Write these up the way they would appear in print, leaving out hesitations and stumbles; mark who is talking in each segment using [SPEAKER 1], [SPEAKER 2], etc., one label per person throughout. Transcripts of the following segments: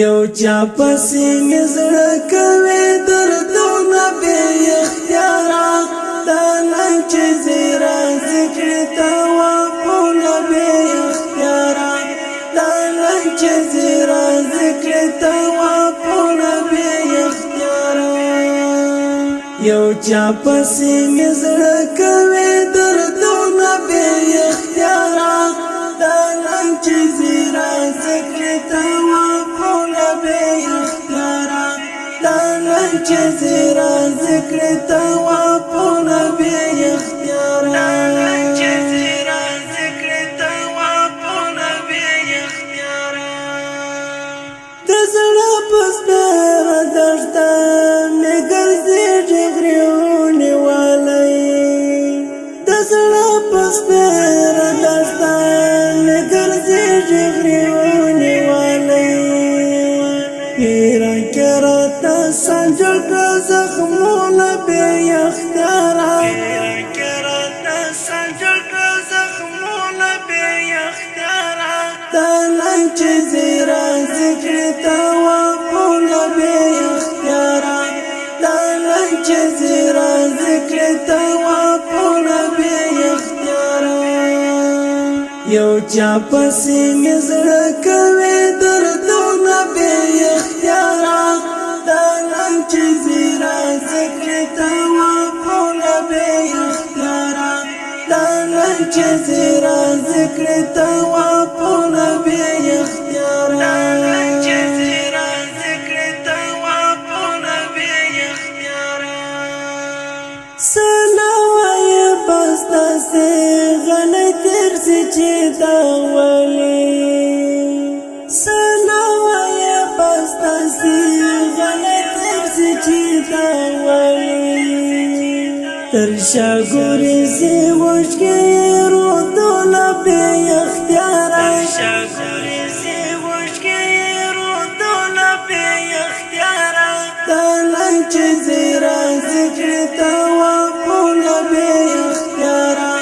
[SPEAKER 1] یو چا پسې مې زړه کوي دردونه بې اختیاره دا نن چې زیرا ذکر توافونه بې اختیاره دا نن چې زیرا ذکر توافونه بې اختیاره یو چا پسې مې زړه کوي دردونه بې اختیاره دا نن چې زیرا ذکر توافونه بې اختیاره دا نن چې زیرا ذکر توافونه بې اختیاره دا نن چې زیرا ذکر توافونه بې اختیاره د زړه په سپېره دښته مې ګرځېږي غريونې والی د زړه په سپېره دښته مې ګرځېږي غريونې والی پیران کې راته سنجل کړه زخمونه بې اختیاره پیران کې راته سنجل کړه زخمونه بې اختیاره دا نن چې زیرا ذکر توافونه بې اختیاره دا نن چې زیرا ذکر توافونه بې اختیاره یو چا پسې مې زړه کوي دردونه بې اختیاره دا نن چې زیرا ذکر توافونه بې اختیاره دا نن چې زیرا ذکر توافونه بې اختیاره دا نن چې زیرا ذکر توافونه بې اختیاره سنوای بس داسې غلی ترسي چې دا ولي سنوای بس داسې غلی ترسي چې دا ولي تر شا ګورې سي وشکې رودونه بې اختیاره تر شا ګورې سي وشکې رودونه بې اختیاره دا نن چې زیرا ذکر توافونه بې اختیاره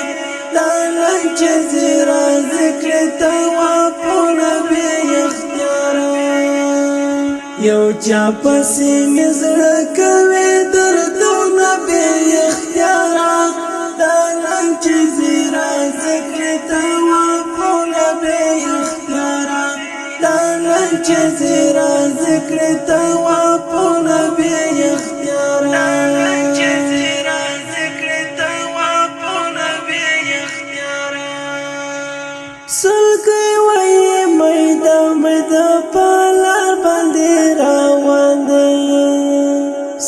[SPEAKER 1] دا نن چې زیرا ذکر توافونه بې اختیاره یو چا پسې مې زړه کوي دردونه بې اختیاره دا نن چې زیرا ذکر توافونه بې اختیاره دا نن چې زیرا ذکر توافونه بې اختیاره دا نن چې زیرا ذکر توافونه بې اختیاره سلګي وایي میدا میدا پالار باندې روان دی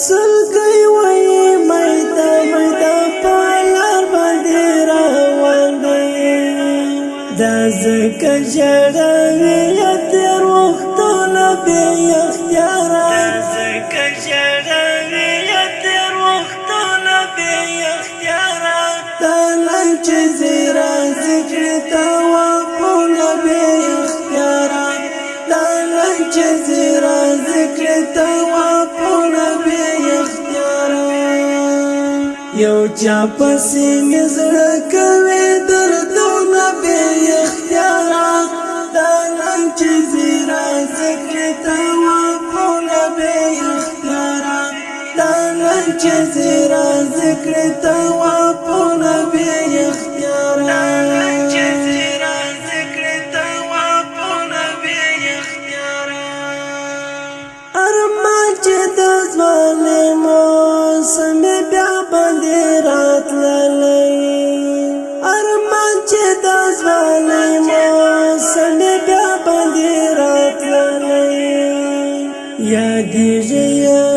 [SPEAKER 1] سلګي وایي میدا میدا پالار باندې روان دی دا ځکه ژړوي تېر وختونه بې اختیاره دا ځکه ژړوي تېر وختونه بې اختیاره دا نن چې زیرا ذکر توافونه بې اختیاره دا نن چې زیرا ذکر توافونه بې اختیاره یو چا پسې مې زړه کوي دردونه بې اختیاره دا نن چې زیرا ذکر توافونه بې اختیاره دا نن چې زیرا ذکر توافونه بې اختیاره دا نن چې زیرا ذکر توافونه بې اختیاره ارمان چې د ظالمو سمې بیا باندې راتللی ارمان چې د ظالمو سمې بیا باندې راتللی یادېږي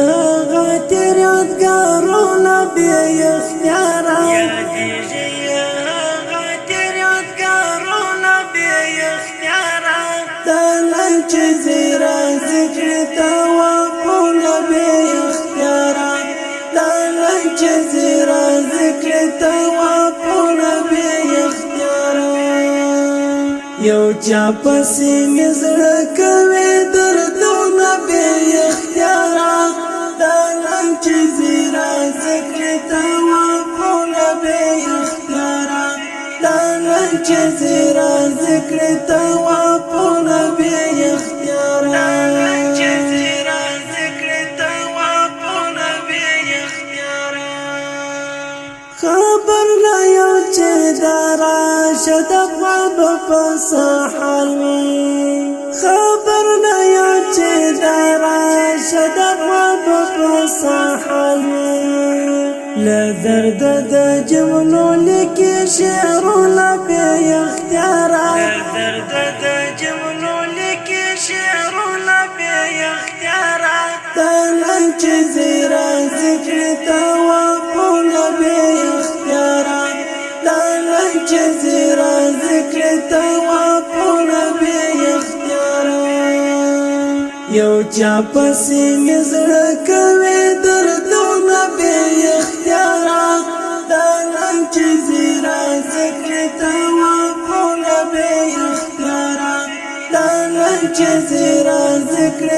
[SPEAKER 1] هغه تېر یادګارونه بې اختیاره یادېږي هغه تېر یادګارونه بې اختیاره دا نن چې زیرا ذکر توافونه بې اختیاره دا نن چې زیرا ذکر توافونه بې اختیاره یو چا پسې مې زړه کوي دردونه بې اختیاره دا نن چې زیرا ذکر توافونه بې اختیاره دا نن چې زیرا ذکر توافونه بې اختیاره بفصاحة خبر نه یم چې دا راشه دغه بفصاحة له درد د جملو لیکي شعرونه بې اختیاره درد د جملو لیکي شعرونه بې اختیاره دا نن چې زیرا ذکر توافونه بې اختیاره دا نن چې زیرا ذکر توافونه بې اختیاره یو چا پسې مې زړه کوي دردونه بې اختیاره دا نن چې زیرا ذکر توافونه بې اختیاره دا نن چې زیرا ذکر